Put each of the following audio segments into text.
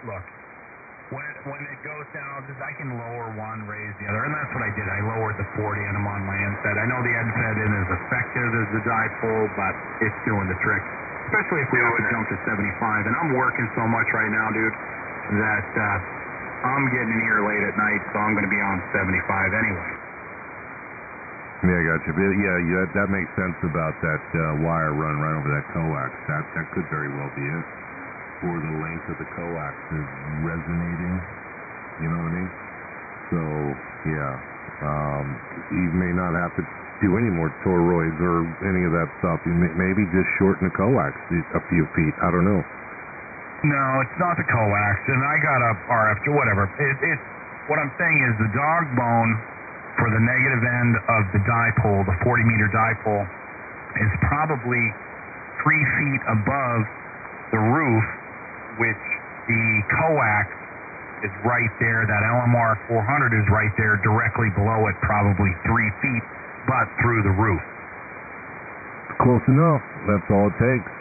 look, when it goes down, I can lower one, raise the other, and that's what I did. I lowered the 40 and I'm on my NSET. I know the NSET isn't as effective as the dipole, but it's doing the trick. Especially if we have to jump to 75, and I'm working so much right now, dude, that I'm getting in here late at night, so I'm going to be on 75 anyway. Yeah, I got you. Yeah, that makes sense about that wire run right over that coax. That could very well be it. Or the length of the coax is resonating. You know what I mean? So, yeah. You may not have to do any more toroids or any of that stuff. You maybe just shorten the coax a few feet. I don't know. No, it's not the coax, and I got a RF, whatever. What I'm saying is the dog bone for the negative end of the dipole, the 40-meter dipole, is probably 3 feet above the roof, which the coax is right there. That LMR 400 is right there, directly below it, probably 3 feet, but through the roof. Close enough. That's all it takes.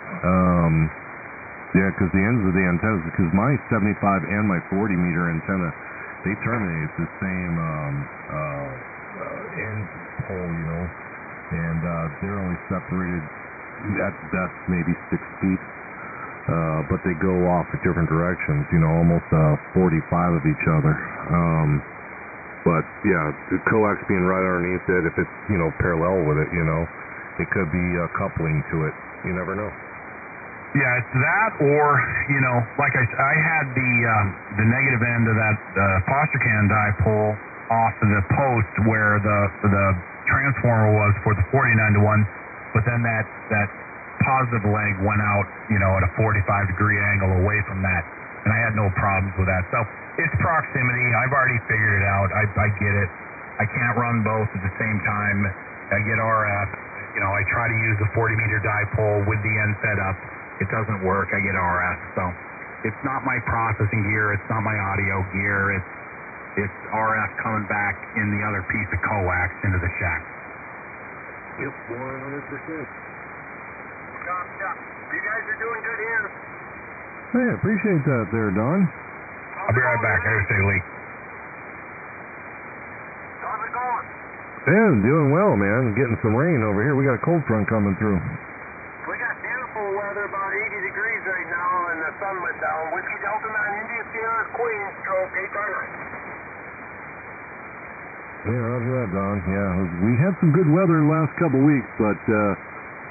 Yeah, because the ends of the antennas, because my 75 and my 40-meter antenna, they terminate the same end pole, you know, and they're only separated at best maybe 6 feet, but they go off at different directions, you know, almost 45 of each other. But yeah, the coax being right underneath it, if it's, you know, parallel with it, you know, it could be coupling to it. You never know. Yeah, it's that, or, you know, like I had the negative end of that foster can dipole off of the post where the transformer was for the 49-to-1, but then that positive leg went out, you know, at a 45-degree angle away from that, and I had no problems with that. So it's proximity. I've already figured it out. I get it. I can't run both at the same time. I get RF. You know, I try to use the 40-meter dipole with the end set up. It doesn't work. I get RF. So it's not my processing gear. It's not my audio gear. It's RF coming back in the other piece of coax into the shack. Yep, 100%. You guys are doing good here. Hey, appreciate that there, Don. I'll be right back. I gotta say, Lee. How's it going? Yeah, doing well, man. Getting some rain over here. We got a cold front coming through. We got beautiful weather, about 80 degrees right now, and the sun went down. Whiskey Delta 9, India Sierra Queen, stroke 859. Yeah, roger that, Don. Yeah, we had some good weather the last couple of weeks, but I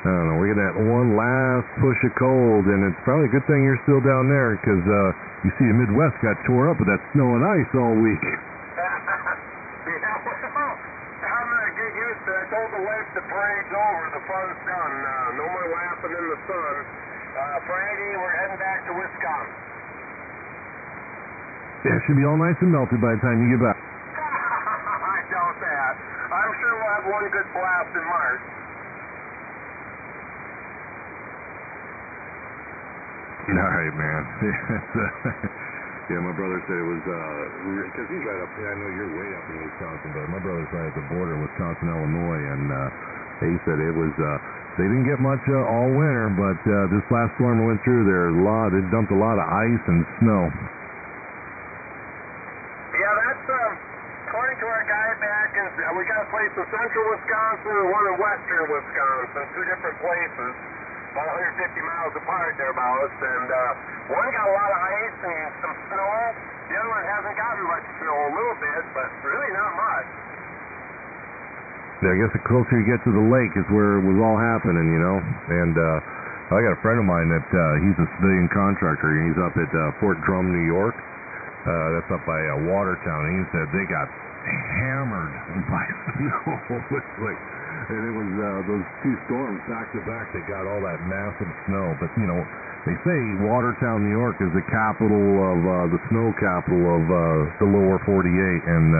don't know. We got that one last push of cold, and it's probably a good thing you're still down there because you see the Midwest got tore up with that snow and ice all week. Yeah, well, I'm going to get used to it. I told the wife the parade's over. The fun's done. No more laughing in the sun. Friday, we're heading back to Wisconsin. Yeah, it should be all nice and melted by the time you get back. I doubt that. I'm sure we'll have one good blast in March. All right, man. Yeah, my brother said it was, because he's right up, I know you're way up in Wisconsin, but my brother's right at the border, Wisconsin, Illinois, and he said it was, they didn't get much all winter, but this last storm went through there, it dumped a lot of ice and snow. Yeah, that's, according to our guy back in, we got a place in central Wisconsin and one in western Wisconsin, 2 different places, about 150 miles apart thereabouts, and one got a lot of ice and some snow, the other one hasn't gotten much snow, a little bit, but really not much. Yeah, I guess the closer you get to the lake is where it was all happening, you know, and I got a friend of mine that he's a civilian contractor, and he's up at Fort Drum, New York. That's up by Watertown, and he said they got hammered by snow. It's like, and it was those 2 storms back to back that got all that massive snow. But you know, they say Watertown, New York, is the capital of the snow capital of the lower 48, and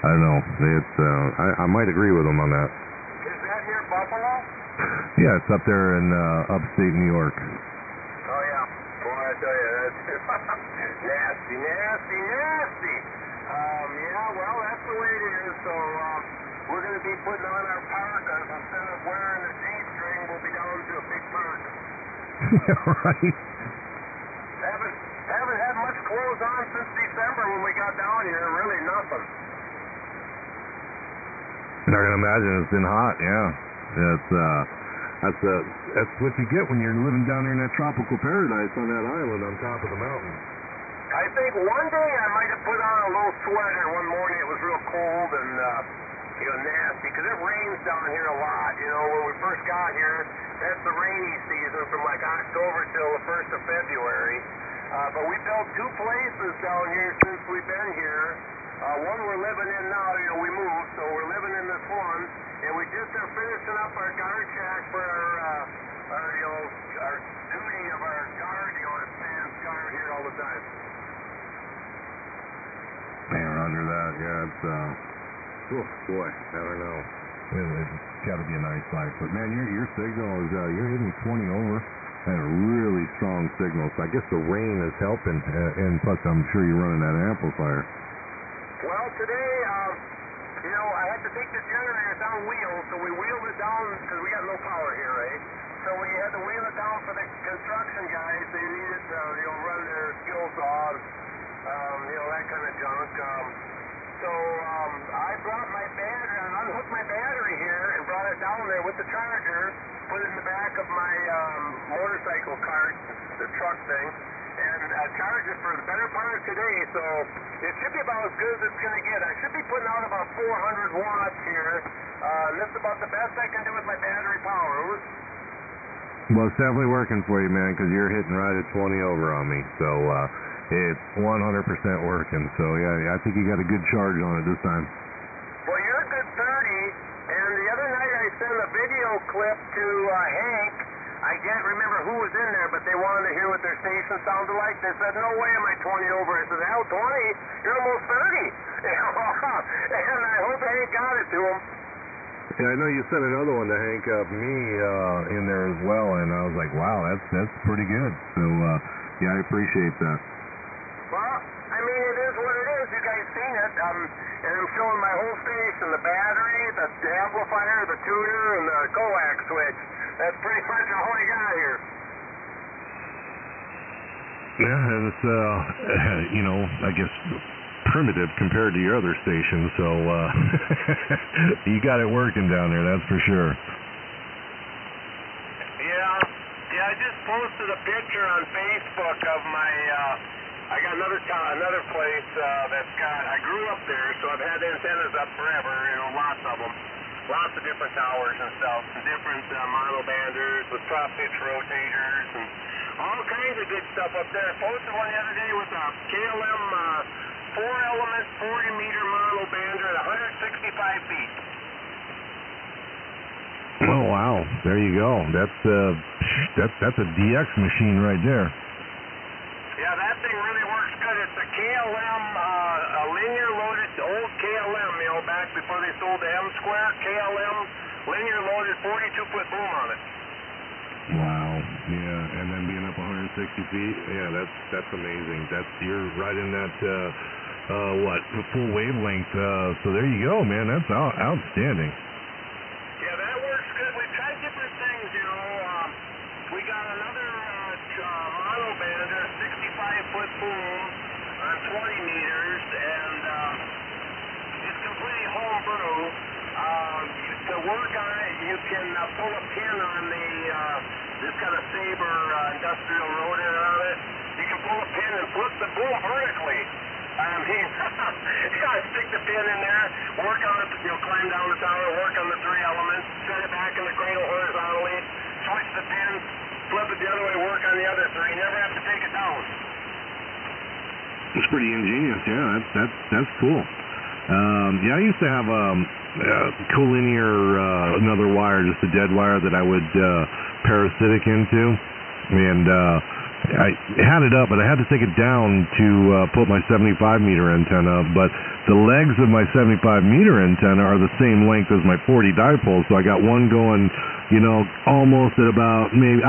I don't know. It's I might agree with them on that. Is that near Buffalo? Yeah, it's up there in upstate New York. Oh yeah, boy, I tell you, that's nasty, nasty, nasty. Yeah, well, that's the way it is. So we're going to be putting on our parkas instead of wearing a G-string. We'll be down to a big parka. Yeah, right. Haven't had much closed on since December when we got down here. Really nothing. I can imagine it's been hot. Yeah, that's what you get when you're living down there in that tropical paradise on that island on top of the mountain. I think one day I might have put on a little sweater. One morning it was real cold and nasty because it rains down here a lot. When we first got here, that's the rainy season from like October till the 1st of February. But we built 2 places down here since we've been here. One we're living in now. We moved, so we're living in this one, and we just are finishing up our guard shack for our duty of our guard. It stands guard here all the time. Man, roger that. Yeah, it's oh boy, I don't know. It's got to be a nice life, but man, your signal is you're hitting 20 over. And a really strong signal. So I guess the rain is helping, and plus I'm sure you're running that amplifier. Well, today, I had to take the generator down wheels, so we wheeled it down because we got no power here, right? So we had to wheel it down for the construction guys. They needed to, run their skill saws, that kind of junk. So I brought my battery, I unhooked my battery here and brought it down there with the charger, put it in the back of my motorcycle cart, the truck thing, and charged it for the better part of today. So it should be about as good as it's going to get. I should be putting out about 400 watts here. And this is about the best I can do with my battery power. Well, it's definitely working for you, man, because you're hitting right at 20 over on me. So it's 100% working. So yeah, I think you got a good charge on it this time. Well, you're a good 30. And the other night I sent a video clip to Hank. I can't remember who was in there, but they wanted to hear what their station sounded like. They said, no way am I 20 over. I said, hell, 20? You're almost 30. And I hope Hank got it to him. Yeah, I know you sent another one to Hank me in there as well, and I was like, wow, that's pretty good. So, yeah, I appreciate that. Well, I mean, it is what it is. You guys seen it. And I'm showing my whole station, the battery, the amplifier, the tuner, and the coax switch. That's pretty much all I got here. Yeah, and it's, I guess primitive compared to your other station, so you got it working down there, that's for sure. Yeah, I just posted a picture on Facebook of my, I got another place that's got, I grew up there, so I've had antennas up forever, lots of them. Lots of different towers and stuff, and different monobanders with top pitch rotators, and all kinds of good stuff up there. I posted one the other day with a KLM 4-element 40-meter monobander at 165 feet. Oh wow, there you go. That's a DX machine right there. Yeah, that thing really works good. It's a KLM, a linear loaded, old KLM, back before they sold the M Square, KLM, linear loaded 42-foot boom on it. Wow, yeah, and then being up 160 feet, yeah, that's amazing. You're right in that, the full wavelength, so there you go, man, that's outstanding. Yeah, that works good. We've tried different things, we got another monobander, 65-foot boom on 20 meters, and it's completely homebrew. To work on it, you can pull a pin on this kind of Saber industrial rotor on it. You can pull a pin and flip the boom vertically. Stick the pin in there, work on it, climb down the tower, work on the 3 elements, set it back in the cradle horizontally, switch the pin, flip it the other way, work on the other 3. You never have to take it down. It's pretty ingenious, yeah, that's cool. Yeah, I used to have collinear, another wire, just a dead wire that I would parasitic into, and I had it up, but I had to take it down to put my 75-meter antenna, but the legs of my 75-meter antenna are the same length as my 40 dipole, so I got one going, almost at about, maybe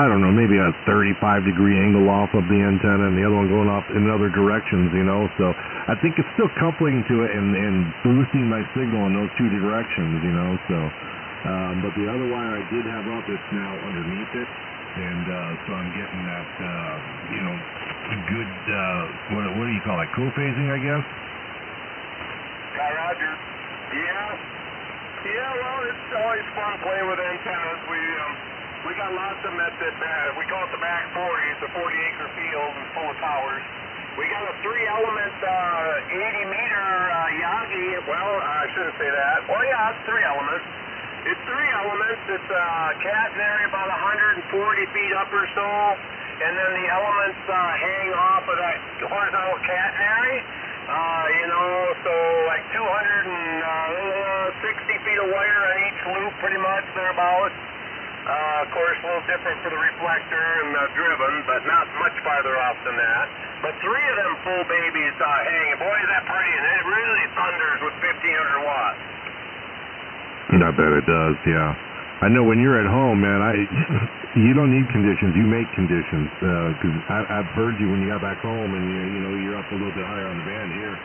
a 35-degree angle off of the antenna, and the other one going off in other directions, so I think it's still coupling to it and boosting my signal in those 2 directions, so, but the other wire I did have up, it's now underneath it, and so I'm getting that, good, what do you call it, co-phasing, I guess? Roger. Yeah, well, it's always fun playing with antennas. We got lots of them at the back. We call it the back 40s, the 40-acre field and full of towers. We got a 3-element 80-meter Yagi. Well, I shouldn't say that. Well, yeah, it's 3 elements. It's 3 elements. It's catenary about 140 feet up or so, and then the elements hang off of that horizontal catenary. So like 260 feet of wire on each loop, pretty much, thereabouts. Of course, a little different for the reflector and driven, but not much farther off than that. But 3 of them full babies hanging. Boy, is that pretty, and it really thunders with 1,500 watts. I bet it does, yeah. I know when you're at home, man, you don't need conditions. You make conditions. Because I've heard you when you got back home, and you're up a little bit higher on the band here,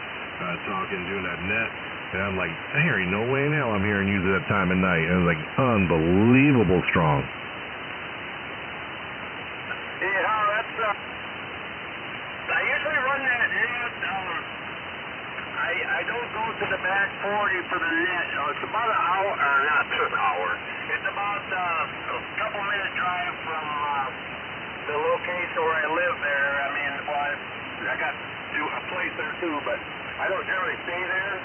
talking, doing that net. And I'm like, there ain't no way in hell I'm hearing you at that time of night. And it's like unbelievable strong. Yeah, that's. I usually run that net. I don't go to the back 40 for the net. It's about an hour, or not an hour. It's about a couple-minute drive from the location where I live there. I mean, well, I got a place there too, but I don't generally stay there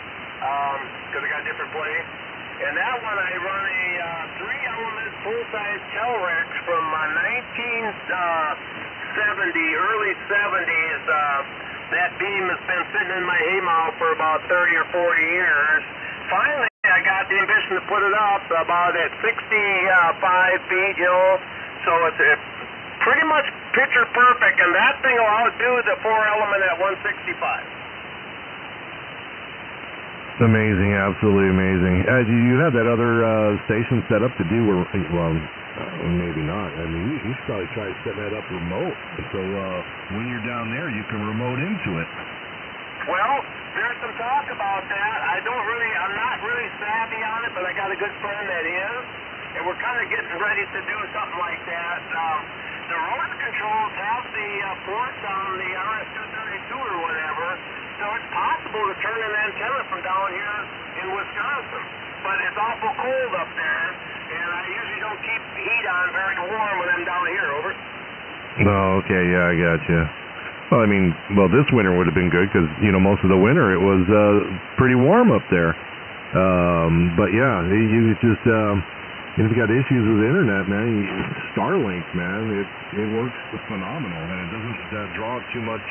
because I got a different place. And that one I run a 3-element full-size Telrex from 1970, early 70s. That beam has been sitting in my haymow for about 30 or 40 years. Finally, I got the ambition to put it up about at 65 feet, so it's pretty much picture perfect, and that thing will outdo the 4-element at 165. Amazing, absolutely amazing. You have that other station set up to do, well, maybe not. I mean, you should probably try setting that up remote. So when you're down there, you can remote into it. Well, there's some talk about that. I'm not really savvy on it, but I got a good friend that is, and we're kind of getting ready to do something like that. The rotor controls have the ports on the RS-232 or whatever, so it's possible to turn an antenna from down here in Wisconsin. But it's awful cold up there, and I usually don't keep the heat on very warm when I'm down here, over. Oh, okay, yeah, I got you. Well, I mean, this winter would have been good because, most of the winter it was pretty warm up there. But yeah, you just, if you got issues with the internet, man, StarLink, man, it works phenomenal, and it doesn't draw too much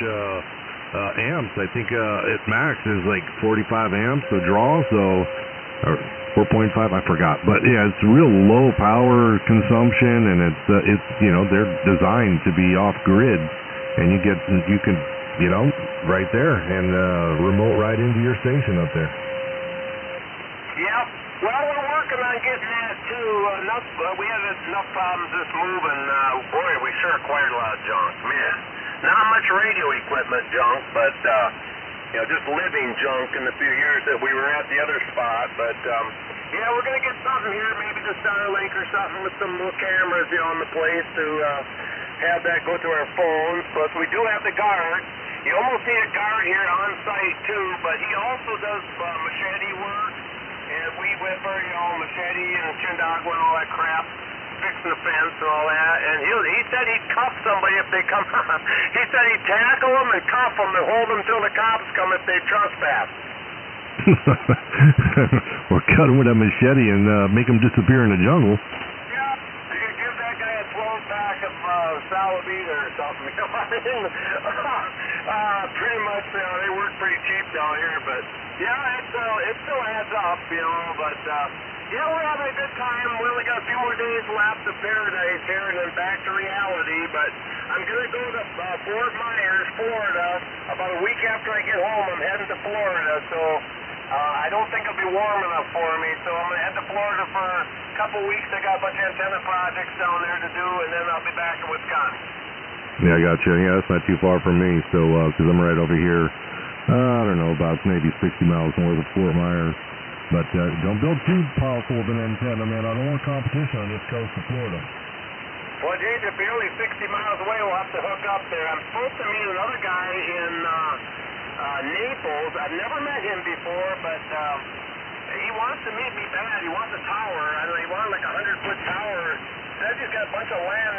amps. I think its max is like 45 amps to draw, or 4.5, I forgot. But yeah, it's real low power consumption, and it's they're designed to be off grid, and you can right there and remote right into your station up there. Yep. Well, we're working on getting that too. We had enough problems this move, and boy, we sure acquired a lot of junk. Man, not much radio equipment junk, but just living junk in the few years that we were at the other spot. But yeah, we're gonna get something here, maybe the StarLink or something with some little cameras on the place to have that go to our phones. Plus, we do have the guard. You almost need a guard here on site too, but he also does machete work. And weed whipper, machete and chindagua and all that crap, fixing the fence and all that. And he said he'd cuff somebody if they come. He said he'd tackle them and cuff them and hold them until the cops come if they trespass. Or cut them with a machete and make them disappear in the jungle. Yeah, you could give that guy a 12-pack of Salavita or something. Pretty much, they work pretty cheap down here, but yeah, it still adds up, but yeah, we're having a good time. We only got a few more days left of paradise here and then back to reality, but I'm going to go to Fort Myers, Florida. About a week after I get home, I'm heading to Florida, so I don't think it'll be warm enough for me, so I'm going to head to Florida for a couple weeks. I got a bunch of antenna projects down there to do, and then I'll be back in Wisconsin. Yeah, I got you. Yeah, that's not too far from me, so, because I'm right over here. I don't know, about maybe 60 miles north of Fort Myers. But don't build too powerful of an antenna, man. I don't want competition on this coast of Florida. Well, James, if you're only 60 miles away, we'll have to hook up there. I'm supposed to meet another guy in Naples. I've never met him before, but he wants to meet me bad. He wants a tower. I don't know, he wanted like a 100-foot tower. Says he's got a bunch of land